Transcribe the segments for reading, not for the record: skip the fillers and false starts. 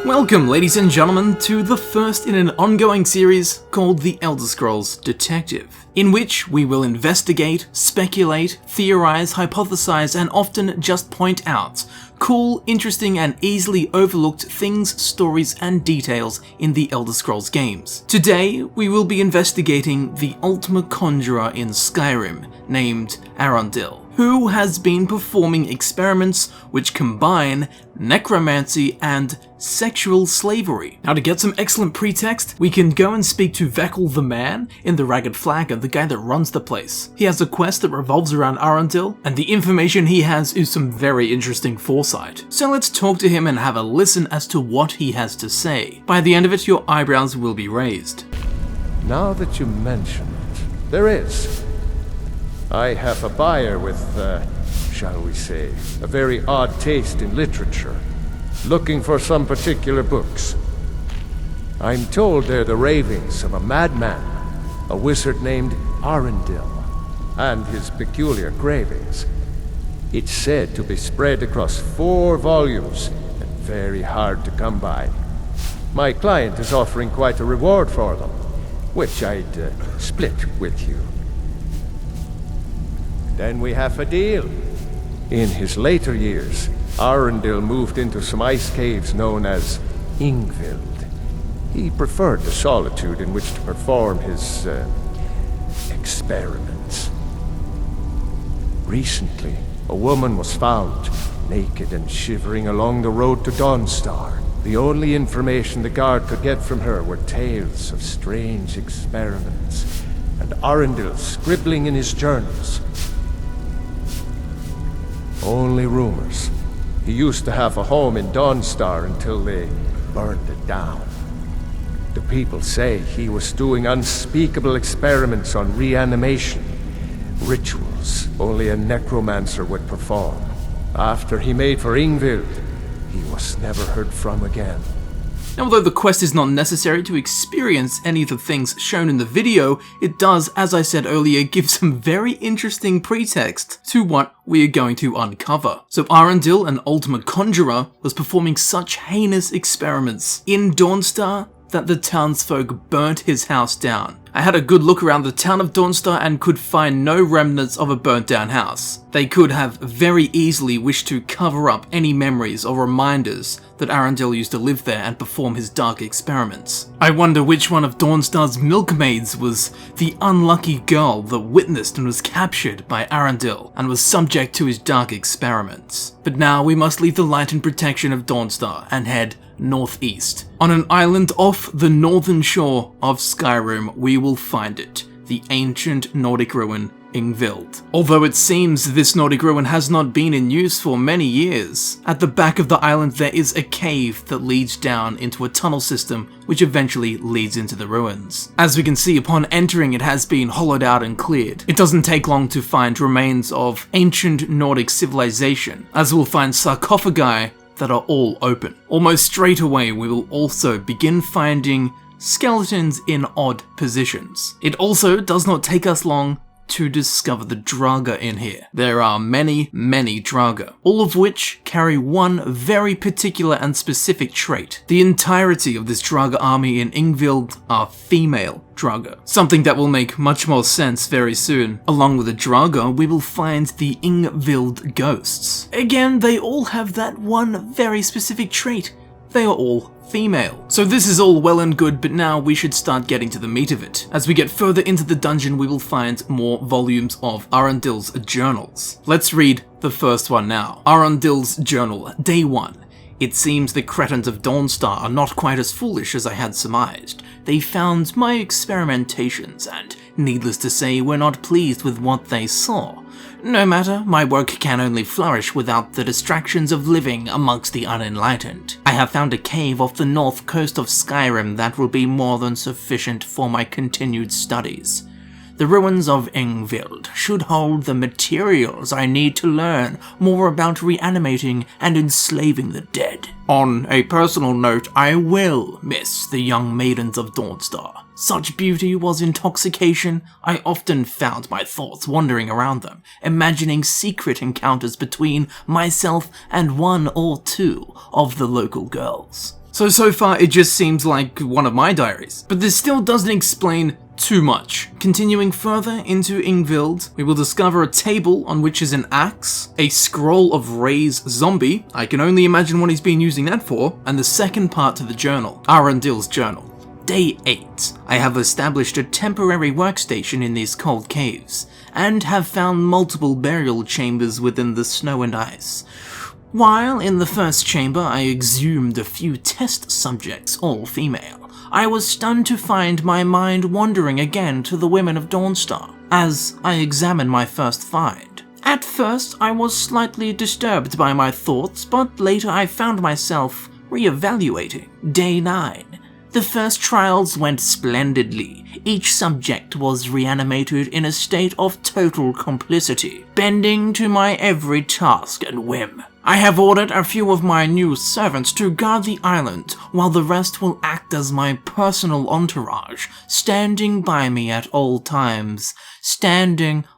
Welcome, ladies and gentlemen, to the first in an ongoing series called The Elder Scrolls Detective, in which we will investigate, speculate, theorize, hypothesize, and often just point out cool, interesting, and easily overlooked things, stories, and details in the Elder Scrolls games. Today, we will be investigating the Altmer conjurer in Skyrim, named Arondil, who has been performing experiments which combine necromancy and sexual slavery. Now, to get some excellent pretext, we can go and speak to Vekal the man in the Ragged Flag, the guy that runs the place. He has a quest that revolves around Arondil, and the information he has is some very interesting foresight. So let's talk to him and have a listen as to what he has to say. By the end of it, your eyebrows will be raised. Now that you mention it, there is. I have a buyer with, shall we say, a very odd taste in literature, looking for some particular books. I'm told they're the ravings of a madman, a wizard named Arondil, and his peculiar cravings. It's said to be spread across 4 volumes and very hard to come by. My client is offering quite a reward for them, which I'd split with you. Then we have a deal. In his later years, Arondil moved into some ice caves known as Ingvild. He preferred the solitude in which to perform his, experiments. Recently, a woman was found, naked and shivering along the road to Dawnstar. The only information the guard could get from her were tales of strange experiments, and Arondil scribbling in his journals. Only rumors. He used to have a home in Dawnstar until they burned it down. The people say he was doing unspeakable experiments on reanimation, rituals only a necromancer would perform. After he made for Ingvild, he was never heard from again. Now, although the quest is not necessary to experience any of the things shown in the video, it does, as I said earlier, give some very interesting pretext to what we are going to uncover. So Arondil, an Altmer conjurer, was performing such heinous experiments in Dawnstar that the townsfolk burnt his house down. I had a good look around the town of Dawnstar and could find no remnants of a burnt down house. They could have very easily wished to cover up any memories or reminders that Arondil used to live there and perform his dark experiments. I wonder which one of Dawnstar's milkmaids was the unlucky girl that witnessed and was captured by Arondil and was subject to his dark experiments. But now we must leave the light and protection of Dawnstar and head northeast. On an island off the northern shore of Skyrim, we will find it, the ancient Nordic ruin Ingvild. Although it seems this Nordic ruin has not been in use for many years, at the back of the island there is a cave that leads down into a tunnel system which eventually leads into the ruins. As we can see, upon entering, it has been hollowed out and cleared. It doesn't take long to find remains of ancient Nordic civilization, as we'll find sarcophagi that are all open. Almost straight away, we will also begin finding skeletons in odd positions. It also does not take us long to discover the Draugr in here. There are many, many Draugr, all of which carry one very particular and specific trait. The entirety of this Draugr army in Ingvild are female Draugr, something that will make much more sense very soon. Along with the Draugr, we will find the Ingvild ghosts. Again, they all have that one very specific trait. They are all female. So this is all well and good, but now we should start getting to the meat of it. As we get further into the dungeon, we will find more volumes of Arondils Journals. Let's read the first one now. Arondils Journal, Day 1. It seems the cretins of Dawnstar are not quite as foolish as I had surmised. They found my experimentations and, needless to say, were not pleased with what they saw. No matter, my work can only flourish without the distractions of living amongst the unenlightened. I have found a cave off the north coast of Skyrim that will be more than sufficient for my continued studies. The ruins of Ingvild should hold the materials I need to learn more about reanimating and enslaving the dead. On a personal note, I will miss the young maidens of Dawnstar. Such beauty was intoxication. I often found my thoughts wandering around them, imagining secret encounters between myself and one or two of the local girls. So far it just seems like one of my diaries. But this still doesn't explain too much. Continuing further into Ingvild, we will discover a table on which is an axe, a scroll of Ray's zombie, I can only imagine what he's been using that for, and the second part to the journal, Arondils Journal. Day 8. I have established a temporary workstation in these cold caves, and have found multiple burial chambers within the snow and ice. While in the first chamber I exhumed a few test subjects, all female, I was stunned to find my mind wandering again to the women of Dawnstar, as I examined my first find. At first I was slightly disturbed by my thoughts, but later I found myself re-evaluating. Day 9. The first trials went splendidly. Each subject was reanimated in a state of total complicity, bending to my every task and whim. I have ordered a few of my new servants to guard the island, while the rest will act as my personal entourage, standing by me at all times,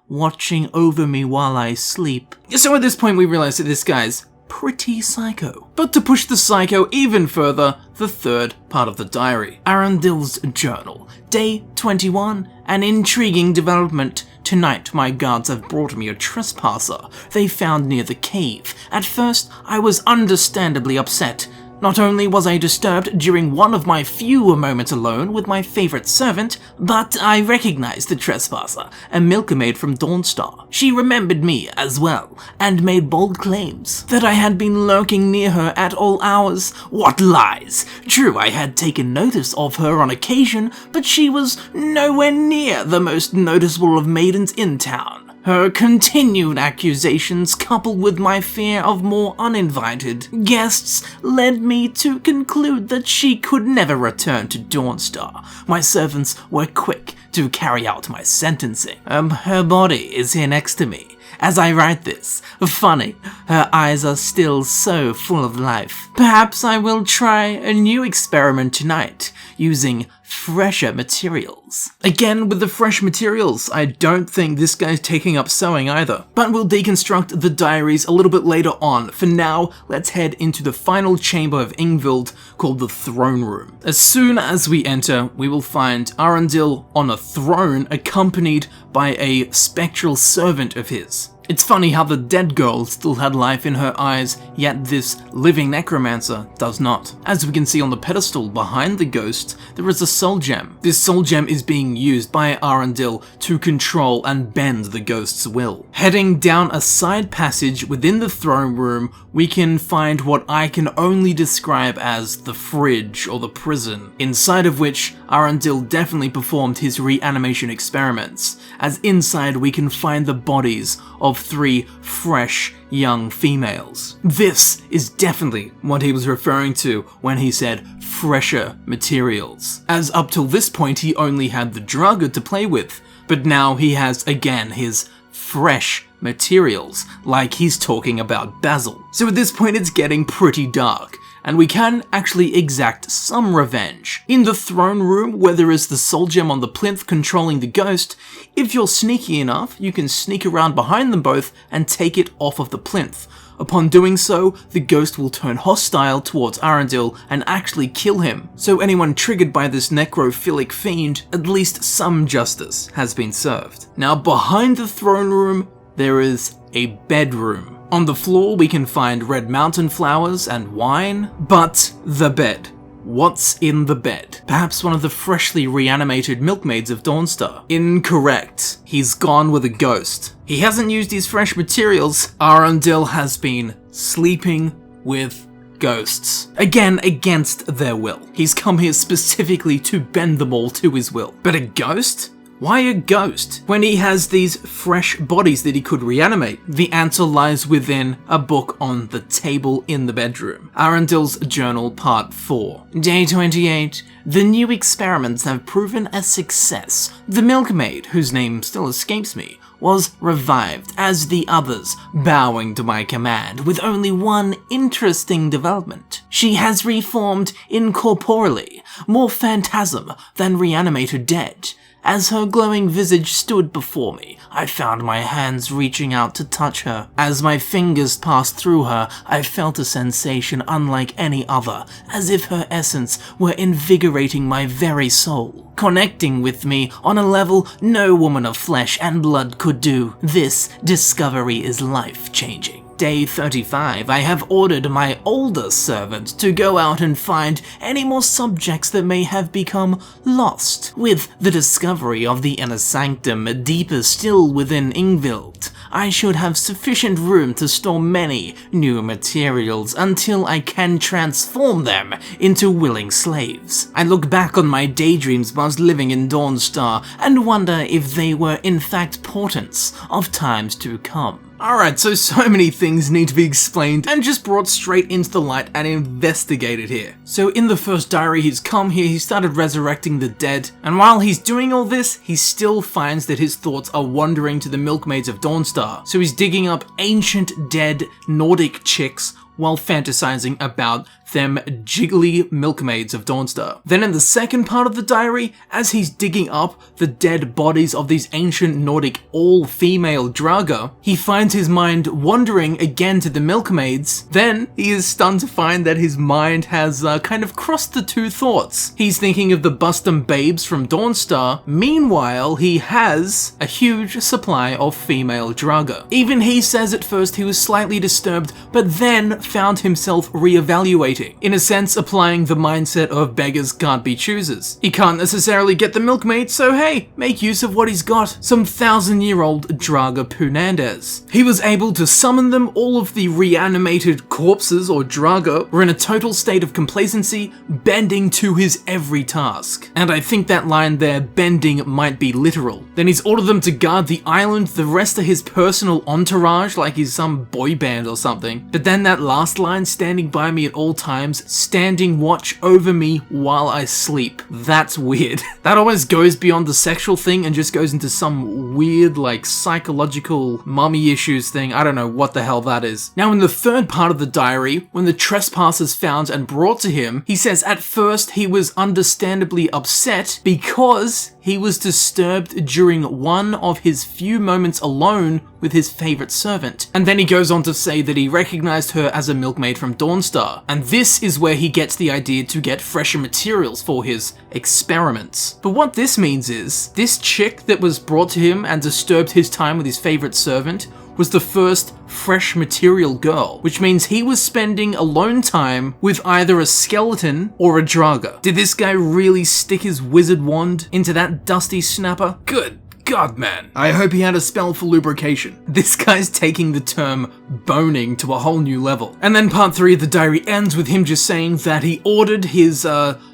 watching over me while I sleep. So at this point we realize that this guy's pretty psycho. But to push the psycho even further, the third part of the diary, Arondils Journal. Day 21, an intriguing development. Tonight my guards have brought me a trespasser they found near the cave. At first I was understandably upset. Not only was I disturbed during one of my few moments alone with my favorite servant, but I recognized the trespasser, a milkmaid from Dawnstar. She remembered me as well, and made bold claims that I had been lurking near her at all hours. What lies! True, I had taken notice of her on occasion, but she was nowhere near the most noticeable of maidens in town. Her continued accusations, coupled with my fear of more uninvited guests, led me to conclude that she could never return to Dawnstar. My servants were quick to carry out my sentencing. Her body is here next to me as I write this. Funny, her eyes are still so full of life. Perhaps I will try a new experiment tonight, using fresher materials. Again, with the fresh materials, I don't think this guy's taking up sewing either. But we'll deconstruct the diaries a little bit later on. For now, let's head into the final chamber of Ingvild called the Throne Room. As soon as we enter, we will find Arondil on a throne accompanied by a spectral servant of his. It's funny how the dead girl still had life in her eyes, yet this living necromancer does not. As we can see on the pedestal behind the ghost, there is a soul gem. This soul gem is being used by Arondil to control and bend the ghost's will. Heading down a side passage within the throne room, we can find what I can only describe as the fridge or the prison, inside of which Arondil definitely performed his reanimation experiments, as inside we can find the bodies of 3 fresh young females. This is definitely what he was referring to when he said fresher materials, as up till this point he only had the drug to play with, but now he has again his fresh materials, like he's talking about Basil. So at this point it's getting pretty dark, and we can actually exact some revenge. In the throne room, where there is the soul gem on the plinth controlling the ghost, if you're sneaky enough, you can sneak around behind them both and take it off of the plinth. Upon doing so, the ghost will turn hostile towards Arondil and actually kill him. So anyone triggered by this necrophiliac fiend, at least some justice has been served. Now behind the throne room, there is a bedroom. On the floor we can find red mountain flowers and wine, but the bed. What's in the bed? Perhaps one of the freshly reanimated milkmaids of Dawnstar. Incorrect. He's gone with a ghost. He hasn't used his fresh materials. Arondil has been sleeping with ghosts. Again, against their will. He's come here specifically to bend them all to his will. But a ghost? Why a ghost? When he has these fresh bodies that he could reanimate, the answer lies within a book on the table in the bedroom. Arondils Journal Part 4. Day 28. The new experiments have proven a success. The milkmaid, whose name still escapes me, was revived as the others, bowing to my command, with only one interesting development. She has reformed incorporeally, more phantasm than reanimated dead, As her glowing visage stood before me, I found my hands reaching out to touch her. As my fingers passed through her, I felt a sensation unlike any other, as if her essence were invigorating my very soul, connecting with me on a level no woman of flesh and blood could do. This discovery is life-changing. Day 35, I have ordered my older servant to go out and find any more subjects that may have become lost. With the discovery of the inner sanctum deeper still within Ingvild, I should have sufficient room to store many new materials until I can transform them into willing slaves. I look back on my daydreams whilst living in Dawnstar and wonder if they were in fact portents of times to come. Alright, so many things need to be explained and just brought straight into the light and investigated here. So in the first diary he's come here, he started resurrecting the dead, and while he's doing all this, he still finds that his thoughts are wandering to the milkmaids of Dawnstar. So he's digging up ancient dead Nordic chicks while fantasizing about them jiggly milkmaids of Dawnstar. Then in the second part of the diary, as he's digging up the dead bodies of these ancient Nordic all-female Draga, he finds his mind wandering again to the milkmaids. Then he is stunned to find that his mind has kind of crossed the two thoughts. He's thinking of the Bustum babes from Dawnstar. Meanwhile, he has a huge supply of female Draga. Even he says at first he was slightly disturbed, but then found himself re-evaluating. In a sense, applying the mindset of beggars can't be choosers. He can't necessarily get the milkmaid, so hey, make use of what he's got. Some 1,000-year-old Draga Punandes. He was able to summon them. All of the reanimated corpses or Draga were in a total state of complacency, bending to his every task. And I think that line there, bending, might be literal. Then he's ordered them to guard the island. The rest are his personal entourage, like he's some boy band or something. But then that last line, standing by me at all times, standing watch over me while I sleep. That's weird. That almost goes beyond the sexual thing and just goes into some weird, like, psychological mommy issues thing. I don't know what the hell that is. Now, in the third part of the diary, when the trespassers found and brought to him, he says at first he was understandably upset because he was disturbed during one of his few moments alone with his favorite servant. And then he goes on to say that he recognized her as a milkmaid from Dawnstar. And this is where he gets the idea to get fresher materials for his experiments. But what this means is, this chick that was brought to him and disturbed his time with his favorite servant was the first fresh material girl, which means he was spending alone time with either a skeleton or a Draga. Did this guy really stick his wizard wand into that dusty snapper? Good God, man. I hope he had a spell for lubrication. This guy's taking the term boning to a whole new level. And then part 3 of the diary ends with him just saying that he ordered his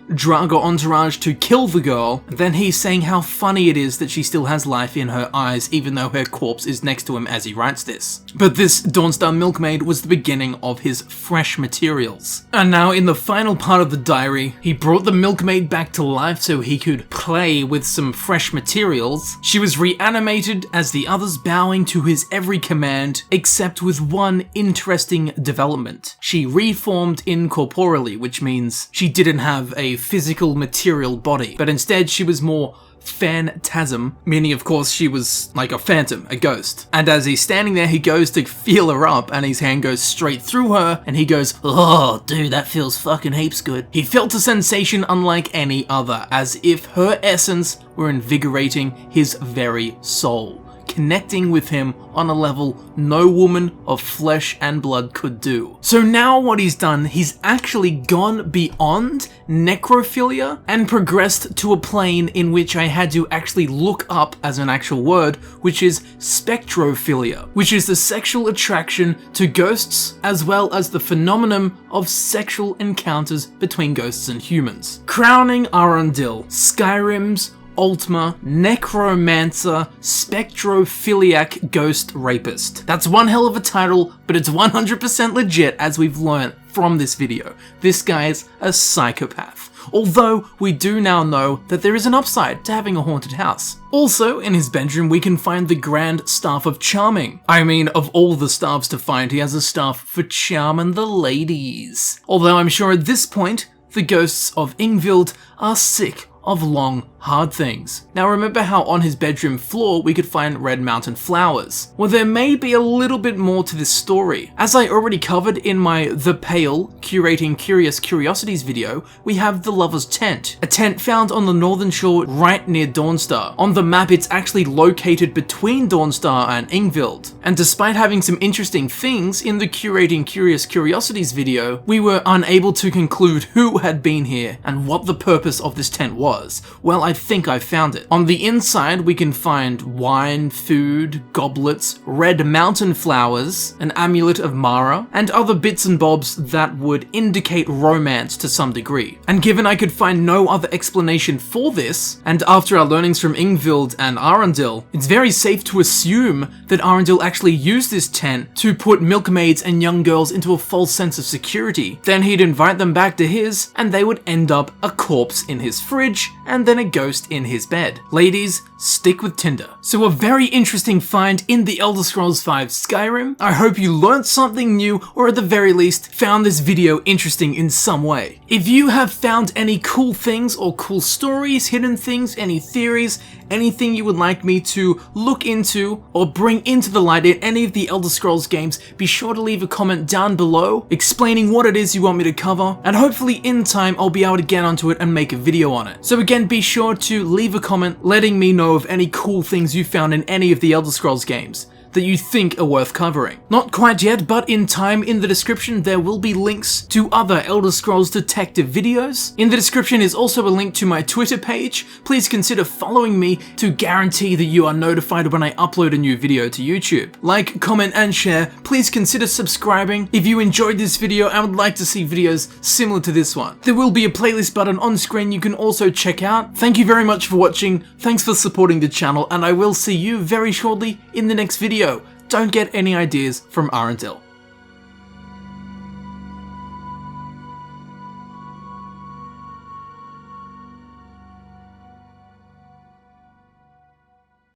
Draga entourage to kill the girl. Then he's saying how funny it is that she still has life in her eyes even though her corpse is next to him as he writes this. But this Dawnstar milkmaid was the beginning of his fresh materials. And now in the final part of the diary, he brought the milkmaid back to life so he could play with some fresh materials. She was reanimated as the others bowing to his every command, except with one interesting development. She reformed incorporeally, which means she didn't have a physical material body, but instead she was more phantasm, meaning of course she was like a phantom, a ghost. And as he's standing there, he goes to feel her up and his hand goes straight through her and he goes, "Oh dude, that feels fucking heaps good." He felt a sensation unlike any other, as if her essence were invigorating his very soul, connecting with him on a level no woman of flesh and blood could do. So now what he's done, he's actually gone beyond necrophilia and progressed to a plane in which I had to actually look up as an actual word, which is spectrophilia, which is the sexual attraction to ghosts as well as the phenomenon of sexual encounters between ghosts and humans. Crowning Arondil, Skyrim's Altmer, necromancer, spectrophiliac ghost rapist. That's one hell of a title, but it's 100% legit as we've learned from this video. This guy's a psychopath. Although, we do now know that there is an upside to having a haunted house. Also, in his bedroom we can find the Grand Staff of Charming. I mean, of all the staffs to find, he has a staff for charming the ladies. Although I'm sure at this point, the ghosts of Ingvild are sick of long, hard things. Now remember how on his bedroom floor we could find red mountain flowers? Well, there may be a little bit more to this story. As I already covered in my The Pale, Curating Curious Curiosities video, we have the Lover's Tent, a tent found on the northern shore right near Dawnstar. On the map it's actually located between Dawnstar and Ingvild, and despite having some interesting things in the Curating Curious Curiosities video, we were unable to conclude who had been here and what the purpose of this tent was. Well, I think I found it. On the inside we can find wine, food, goblets, red mountain flowers, an amulet of Mara, and other bits and bobs that would indicate romance to some degree. And given I could find no other explanation for this, and after our learnings from Ingvild and Arondil, it's very safe to assume that Arondil actually used this tent to put milkmaids and young girls into a false sense of security. Then he'd invite them back to his, and they would end up a corpse in his fridge, and then a ghost in his bed. Ladies, stick with Tinder. So a very interesting find in the Elder Scrolls V Skyrim. I hope you learned something new, or at the very least, found this video interesting in some way. If you have found any cool things or cool stories, hidden things, any theories, anything you would like me to look into or bring into the light in any of the Elder Scrolls games, be sure to leave a comment down below explaining what it is you want me to cover, and hopefully in time I'll be able to get onto it and make a video on it. So again, be sure to leave a comment letting me know of any cool things you found in any of the Elder Scrolls games that you think are worth covering. Not quite yet, but in time, in the description there will be links to other Elder Scrolls Detective videos. In the description is also a link to my Twitter page. Please consider following me to guarantee that you are notified when I upload a new video to YouTube. Like, comment, and share. Please consider subscribing if you enjoyed this video and would like to see videos similar to this one. There will be a playlist button on screen you can also check out. Thank you very much for watching, thanks for supporting the channel, and I will see you very shortly in the next video. Don't get any ideas from Arondil.